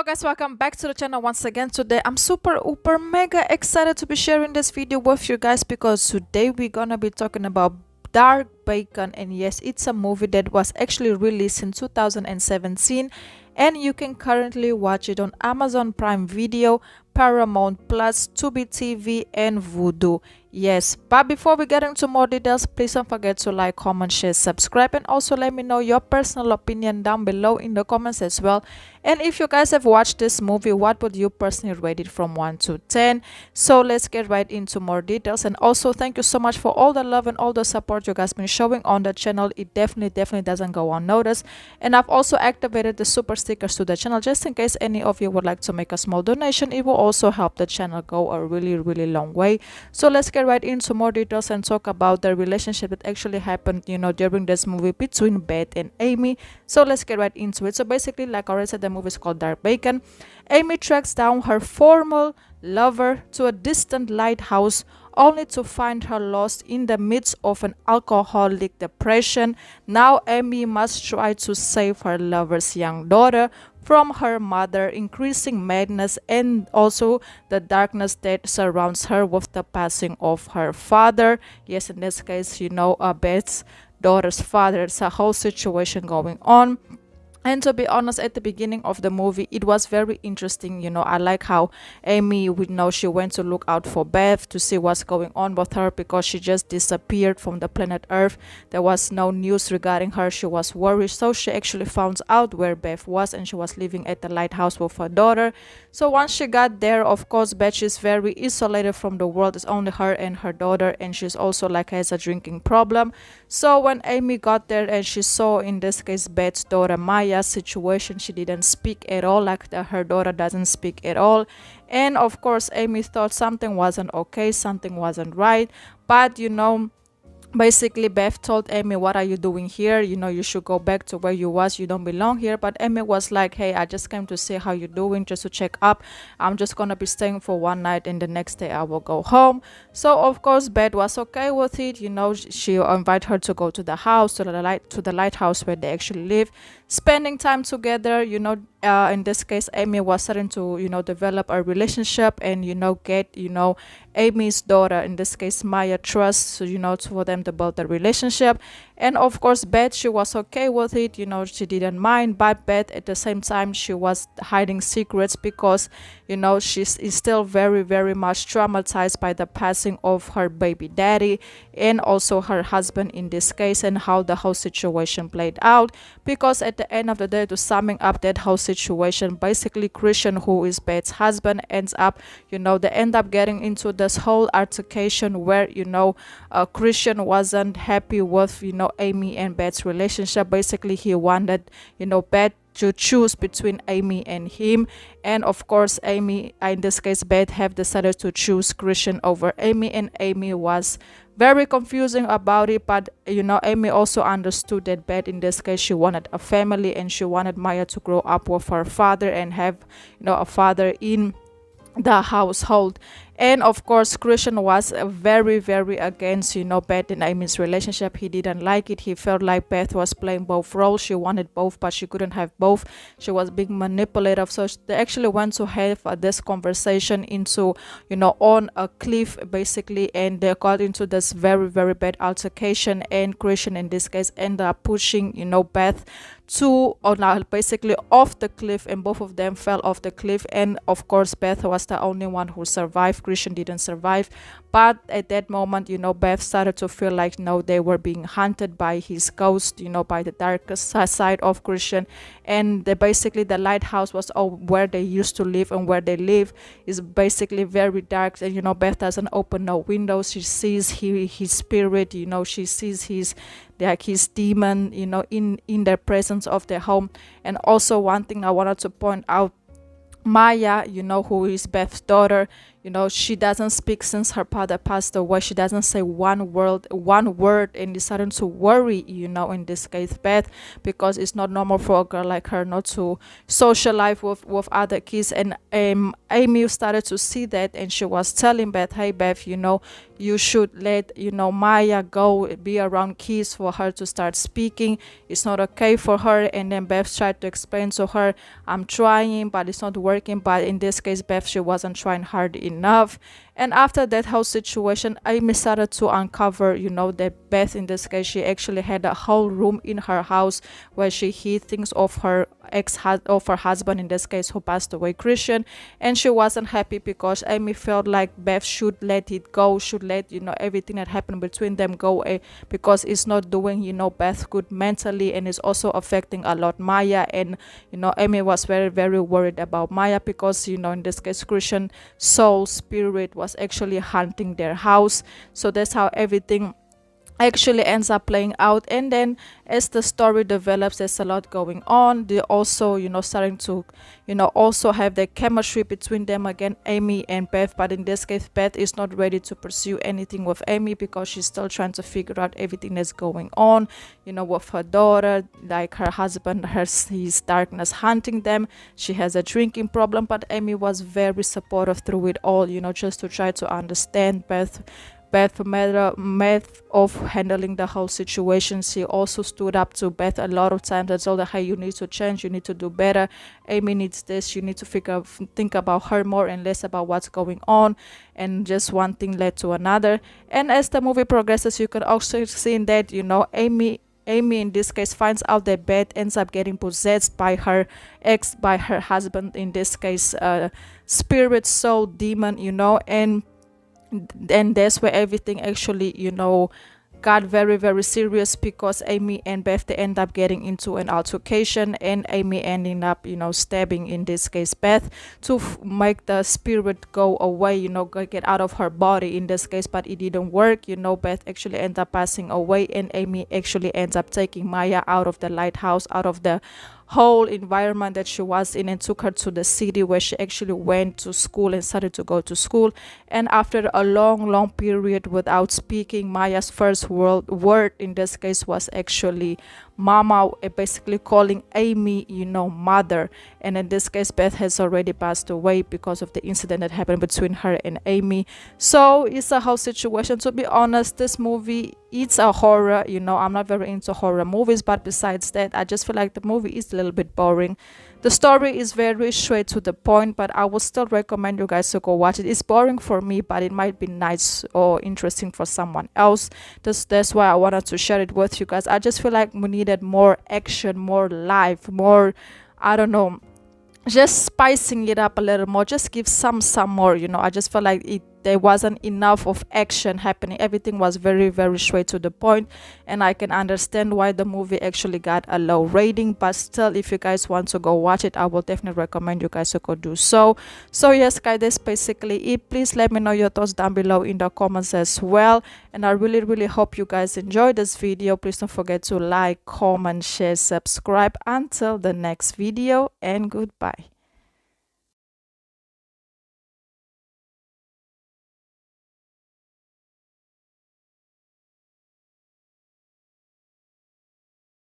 Guys, welcome back to the channel once again. Today I'm super mega excited to be sharing this video with you guys because today we're gonna be talking about Dark Bacon, and yes, it's a movie that was actually released in 2017 and you can currently watch it on Amazon Prime Video, Paramount Plus, Tubi TV and Vudu. Yes, but before we get into more details, please don't forget to like, comment, share, subscribe, and also let me know your personal opinion down below in the comments as well. And if you guys have watched this movie, what would you personally rate it from 1 to 10? So let's get right into more details. And also thank you so much for all the love and all the support you guys been showing on the channel. It definitely doesn't go unnoticed. And I've also activated the super stickers to the channel just in case any of you would like to make a small donation. It will also help the channel go a really long way. So let's get right into more details and talk about the relationship that actually happened, during this movie between Beth and Amy. So let's get right into it. So basically, like I already said, the movie is called Dark Bacon. Amy tracks down her former lover to a distant lighthouse only to find her lost in the midst of an alcoholic depression. Now Amy must try to save her lover's young daughter from her mother, increasing madness and also the darkness that surrounds her with the passing of her father. Yes, in this case, Beth's daughter's father. It's a whole situation going on. And to be honest, at the beginning of the movie, it was very interesting. I like how Amy, she went to look out for Beth to see what's going on with her because she just disappeared from the planet Earth. There was no news regarding her. She was worried. So she actually found out where Beth was, and she was living at the lighthouse with her daughter. So once she got there, of course, Beth is very isolated from the world. It's only her and her daughter, and she's also has a drinking problem. So when Amy got there and she saw, in this case, Beth's daughter Maya situation, she didn't speak at all, her daughter doesn't speak at all. And of course Amy thought something wasn't okay, something wasn't right. But basically Beth told Amy, what are you doing here? You should go back to where you was. You don't belong here. But Amy was like, hey, I just came to see how you're doing, just to check up. I'm just gonna be staying for one night and the next day I will go home. So of course Beth was okay with it. She invited her to go to the house, to the lighthouse where they actually live, spending time together. In this case, Amy was starting to develop a relationship and get Amy's daughter, in this case Maya, trust, for them to build a relationship. And of course Beth, she was okay with it. She didn't mind. But Beth, at the same time, she was hiding secrets because she's still very much traumatized by the passing of her baby daddy and also her husband in this case, and how the whole situation played out. Because at the end of the day, to summing up that whole situation, basically Christian, who is Beth's husband, ends up they end up getting into this whole altercation where Christian wasn't happy with Amy and Beth's relationship. Basically he wanted Beth to choose between Amy and him, and of course Amy, in this case Beth, have decided to choose Christian over Amy, and Amy was very confusing about it. But Amy also understood that Beth, in this case, she wanted a family and she wanted Maya to grow up with her father and have a father in the household. And of course Christian was very against Beth and Amy's relationship. He didn't like it. He felt like Beth was playing both roles. She wanted both, but she couldn't have both. She was being manipulative. So they actually went to have this conversation into on a cliff basically, and they got into this very bad altercation. And Christian, in this case, ended up pushing Beth to basically off the cliff, and both of them fell off the cliff. And of course Beth was the only one who survived. Christian didn't survive. But at that moment, Beth started to feel like they were being hunted by his ghost, by the darkest side of Christian. And basically the lighthouse was where they used to live, and where they live is basically very dark. And Beth doesn't open no windows. She sees his spirit, she sees his demon in their presence of their home. And also one thing I wanted to point out, Maya, who is Beth's daughter, you know, she doesn't speak since her father passed away. She doesn't say one word, and it's starting to worry, you know, in this case Beth, because it's not normal for a girl like her not to socialize with other kids. And Amy started to see that, and she was telling Beth, hey Beth, you know, you should let, you know, Maya go be around kids for her to start speaking. It's not okay for her. And then Beth tried to explain to her, I'm trying but it's not working. But in this case Beth, she wasn't trying hard enough. And after that whole situation, Amy started to uncover, you know, that Beth, in this case, she actually had a whole room in her house where she hid things of her of her husband, in this case, who passed away, Christian. And she wasn't happy because Amy felt like Beth should let it go, should let, you know, everything that happened between them go, because it's not doing, you know, Beth good mentally, and it's also affecting a lot Maya. And, you know, Amy was very, very worried about Maya because, you know, in this case, Christian soul spirit was actually haunting their house. So that's how everything actually ends up playing out. And then as the story develops, there's a lot going on. They also, you know, starting to, you know, also have the chemistry between them again, Amy and Beth. But in this case, Beth is not ready to pursue anything with Amy because she's still trying to figure out everything that's going on, you know, with her daughter, like her husband, his darkness hunting them. She has a drinking problem, but Amy was very supportive through it all, you know, just to try to understand Beth matter of handling the whole situation. She also stood up to Beth a lot of times and told her, hey, you need to change, you need to do better, Amy needs this, you need to think about her more and less about what's going on. And just one thing led to another. And as the movie progresses, you can also see that, you know, Amy in this case finds out that Beth ends up getting possessed by her husband, in this case spirit, soul, demon, you know. And that's where everything actually, you know, got very, very serious, because Amy and Beth, they end up getting into an altercation, and Amy ending up, you know, stabbing, in this case Beth, to make the spirit go away, you know, get out of her body, in this case. But it didn't work, you know. Beth actually ends up passing away, and Amy actually ends up taking Maya out of the lighthouse, out of the whole environment that she was in, and took her to the city where she actually went to school and started to go to school. And after a long period without speaking, Maya's first word in this case was actually mama, basically calling Amy, you know, mother. And in this case Beth has already passed away because of the incident that happened between her and Amy. So it's a whole situation. To be honest, this movie, it's a horror, you know. I'm not very into horror movies, but besides that, I just feel like the movie is a little bit boring. The story is very straight to the point, but I would still recommend you guys to go watch it. It's boring for me, but it might be nice or interesting for someone else. That's why I wanted to share it with you guys. I just feel like we needed more action, more life, more, I don't know, just spicing it up a little more. Just give some more, you know. I just felt like there wasn't enough of action happening. Everything was very, very straight to the point, and I can understand why the movie actually got a low rating. But still, if you guys want to go watch it, I will definitely recommend you guys to go do so. So yes guys, that's basically it. Please let me know your thoughts down below in the comments as well, and I really hope you guys enjoyed this video. Please don't forget to like, comment, share, subscribe. Until the next video, and goodbye.